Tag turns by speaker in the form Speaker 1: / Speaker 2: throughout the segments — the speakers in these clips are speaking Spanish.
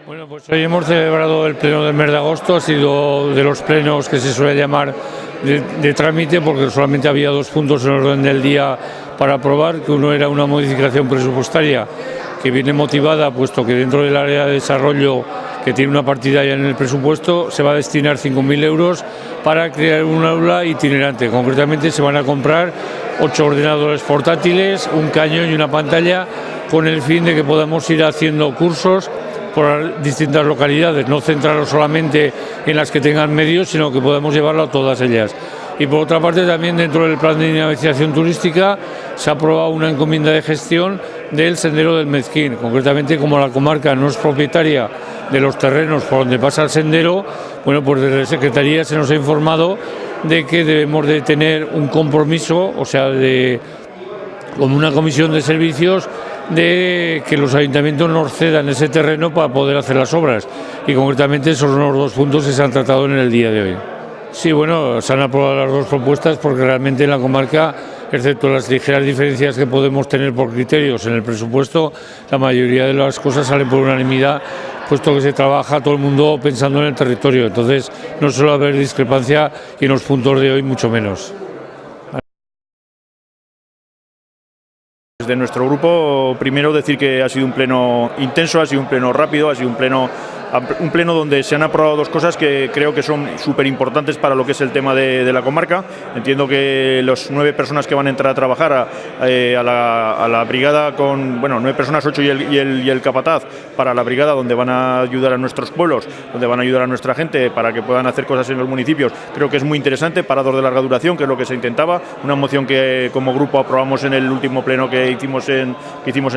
Speaker 1: Bueno, pues hoy hemos celebrado el pleno del mes de agosto. Ha sido de los plenos que se suele llamar de trámite, porque solamente había 2 puntos en el orden del día para aprobar, que uno era una modificación presupuestaria que viene motivada, puesto que dentro del área de desarrollo, que tiene una partida ya en el presupuesto, se va a destinar 5.000 euros para crear un aula itinerante. Concretamente se van a comprar 8 ordenadores portátiles, un cañón y una pantalla, con el fin de que podamos ir haciendo cursos por distintas localidades, no centrarlo solamente en las que tengan medios, sino que podemos llevarlo a todas ellas. Y por otra parte, también dentro del plan de dinamización turística se ha aprobado una encomienda de gestión del sendero del Mezquín. Concretamente, como la comarca no es propietaria de los terrenos por donde pasa el sendero, bueno, pues desde la Secretaría se nos ha informado de que debemos de tener un compromiso, o sea, como una comisión de servicios, de que los ayuntamientos nos cedan ese terreno para poder hacer las obras, y concretamente esos son los 2 puntos que se han tratado en el día de hoy. Sí, bueno, se han aprobado las 2 propuestas porque realmente en la comarca, excepto las ligeras diferencias que podemos tener por criterios en el presupuesto, la mayoría de las cosas salen por unanimidad, puesto que se trabaja todo el mundo pensando en el territorio. Entonces no suele haber discrepancia, y en los puntos de hoy mucho menos.
Speaker 2: Desde nuestro grupo, primero decir que ha sido un pleno intenso, ha sido un pleno rápido, ha sido un pleno donde se han aprobado 2 cosas que creo que son súper importantes para lo que es el tema de la comarca. Entiendo que los 9 personas que van a entrar a trabajar a la brigada, con 9 personas, 8 y el capataz, para la brigada, donde van a ayudar a nuestros pueblos, donde van a ayudar a nuestra gente para que puedan hacer cosas en los municipios, creo que es muy interesante. Parados de larga duración, que es lo que se intentaba, una moción que como grupo aprobamos en el último pleno que hicimos en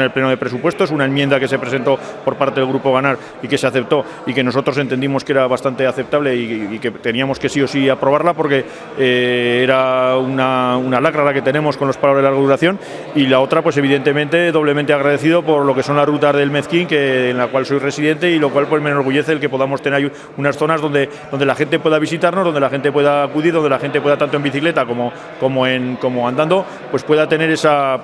Speaker 2: el pleno de presupuestos, una enmienda que se presentó por parte del grupo Ganar y que se aceptó, y que nosotros entendimos que era bastante aceptable y que teníamos que sí o sí aprobarla, porque era una lacra la que tenemos con los parados de larga duración. Y la otra, pues evidentemente doblemente agradecido por lo que son las rutas del Mezquín, en la cual soy residente, y lo cual pues me enorgullece el que podamos tener unas zonas donde la gente pueda visitarnos, donde la gente pueda acudir, donde la gente pueda, tanto en bicicleta como andando, pues pueda tener esa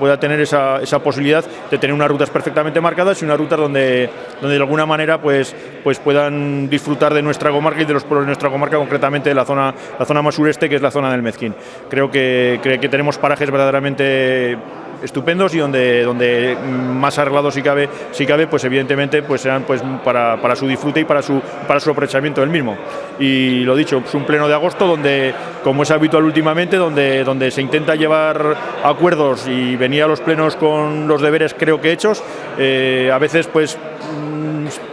Speaker 2: posibilidad de tener unas rutas perfectamente marcadas, y unas rutas donde de alguna manera pues puedan disfrutar de nuestra comarca y de los pueblos de nuestra comarca, concretamente de la zona más sureste, que es la zona del Mezquín. Creo que tenemos parajes verdaderamente estupendos, y donde más arreglados si cabe, pues evidentemente pues serán pues para su disfrute y para su aprovechamiento del mismo. Y lo dicho, es un pleno de agosto donde, como es habitual últimamente, donde se intenta llevar acuerdos y venir a los plenos con los deberes creo que hechos. A veces pues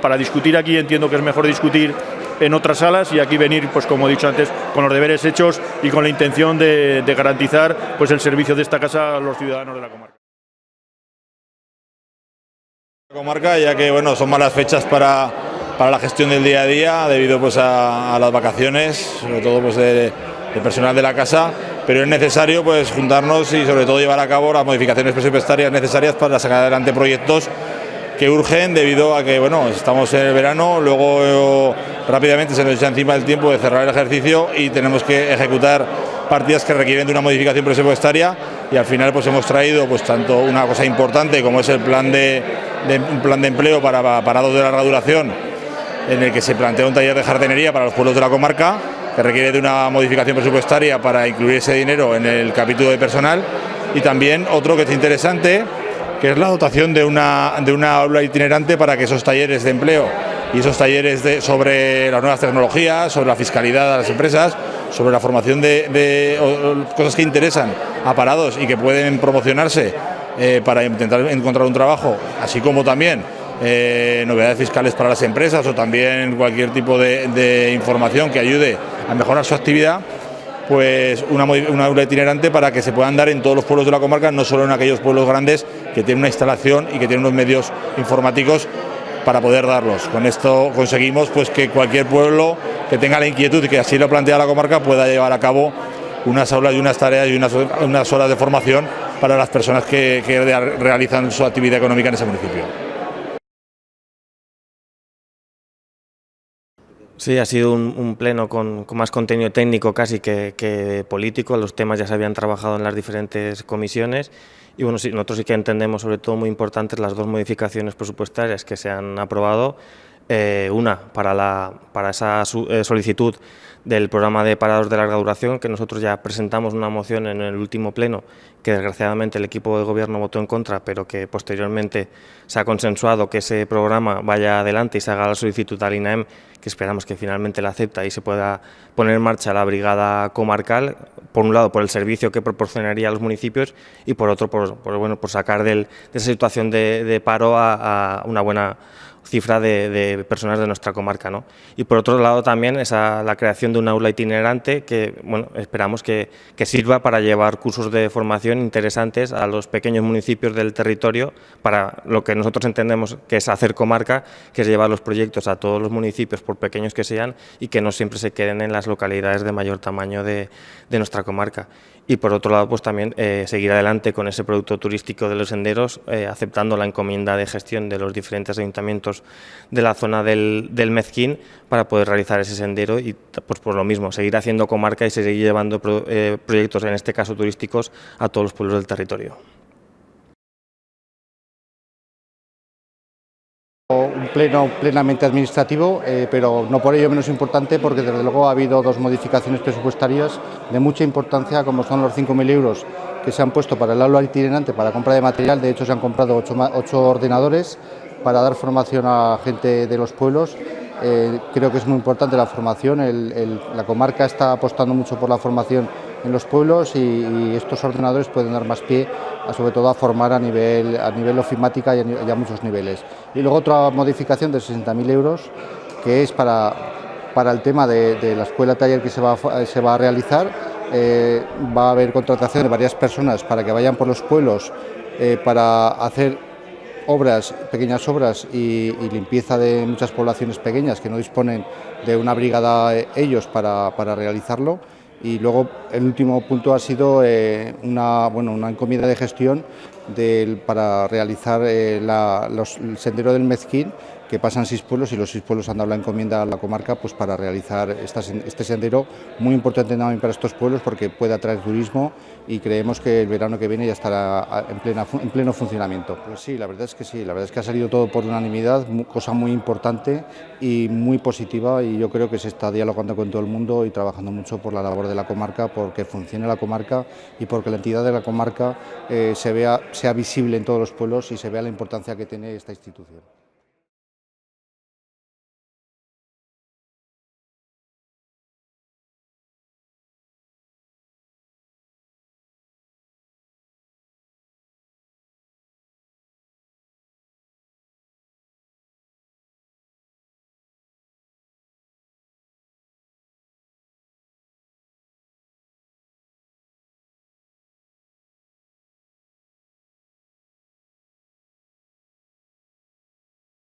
Speaker 2: para discutir aquí entiendo que es mejor discutir en otras salas, y aquí venir, pues como he dicho antes, con los deberes hechos y con la intención de garantizar pues el servicio de esta casa a los ciudadanos de la
Speaker 3: comarca, ya que son malas fechas para la gestión del día a día, debido pues a las vacaciones, sobre todo pues de personal de la casa, pero es necesario pues juntarnos y sobre todo llevar a cabo las modificaciones presupuestarias necesarias para sacar adelante proyectos que urgen, debido a que estamos en el verano, luego rápidamente se nos echa encima el tiempo de cerrar el ejercicio y tenemos que ejecutar partidas que requieren de una modificación presupuestaria, y al final pues hemos traído pues tanto una cosa importante como es el plan de empleo para parados de larga duración, en el que se plantea un taller de jardinería para los pueblos de la comarca, que requiere de una modificación presupuestaria para incluir ese dinero en el capítulo de personal, y también otro que es interesante, que es la dotación de una aula itinerante para que esos talleres de empleo y esos talleres sobre las nuevas tecnologías, sobre la fiscalidad a las empresas, sobre la formación de cosas que interesan a parados y que pueden promocionarse para intentar encontrar un trabajo, así como también novedades fiscales para las empresas, o también cualquier tipo de información que ayude a mejorar su actividad, pues una aula itinerante para que se puedan dar en todos los pueblos de la comarca, no solo en aquellos pueblos grandes que tienen una instalación y que tienen unos medios informáticos para poder darlos. Con esto conseguimos pues que cualquier pueblo que tenga la inquietud y que así lo plantea la comarca pueda llevar a cabo unas aulas y unas tareas y unas horas de formación para las personas que realizan su actividad económica en ese municipio.
Speaker 4: Sí, ha sido un pleno con más contenido técnico casi que político. Los temas ya se habían trabajado en las diferentes comisiones, y nosotros sí que entendemos sobre todo muy importantes las 2 modificaciones presupuestarias que se han aprobado. Una, para esa solicitud del programa de parados de larga duración, que nosotros ya presentamos una moción en el último pleno, que desgraciadamente el equipo de gobierno votó en contra, pero que posteriormente se ha consensuado que ese programa vaya adelante y se haga la solicitud al INAEM, que esperamos que finalmente la acepta y se pueda poner en marcha la brigada comarcal, por un lado por el servicio que proporcionaría a los municipios y por otro por sacar de esa situación de paro a una buena cifra de personas de nuestra comarca, ¿no? Y por otro lado también la creación de un aula itinerante que esperamos que sirva para llevar cursos de formación interesantes a los pequeños municipios del territorio para lo que nosotros entendemos que es hacer comarca, que es llevar los proyectos a todos los municipios, por pequeños que sean, y que no siempre se queden en las localidades de mayor tamaño de nuestra comarca. Y por otro lado, pues también seguir adelante con ese producto turístico de los senderos, aceptando la encomienda de gestión de los diferentes ayuntamientos de la zona del Mezquín para poder realizar ese sendero y pues por lo mismo, seguir haciendo comarca y seguir llevando proyectos, en este caso turísticos, a todos los pueblos del territorio.
Speaker 5: Un pleno plenamente administrativo, pero no por ello menos importante, porque desde luego ha habido dos modificaciones presupuestarias de mucha importancia, como son los 5.000 euros que se han puesto para el aula itinerante, para compra de material. De hecho, se han comprado 8 ordenadores para dar formación a gente de los pueblos. Creo que es muy importante la formación, la comarca está apostando mucho por la formación en los pueblos y estos ordenadores pueden dar más pie, sobre todo a formar a nivel ofimática y a muchos niveles. Y luego otra modificación de 60.000 euros, que es para el tema de la escuela taller que se va a realizar. Va a haber contratación de varias personas para que vayan por los pueblos para hacer pequeñas obras y limpieza de muchas poblaciones pequeñas que no disponen de una brigada ellos para realizarlo. Y luego el último punto ha sido una encomienda de gestión para realizar el sendero del Mezquín, que pasan 6 pueblos y los 6 pueblos han dado la encomienda a la comarca pues para realizar este sendero muy importante también para estos pueblos, porque puede atraer turismo y creemos que el verano que viene ya estará en pleno funcionamiento. Pues sí, la verdad es que sí, la verdad es que ha salido todo por unanimidad, cosa muy importante y muy positiva, y yo creo que se está dialogando con todo el mundo y trabajando mucho por la labor de la comarca, porque funcione la comarca y porque la entidad de la comarca sea visible en todos los pueblos y se vea la importancia que tiene esta institución.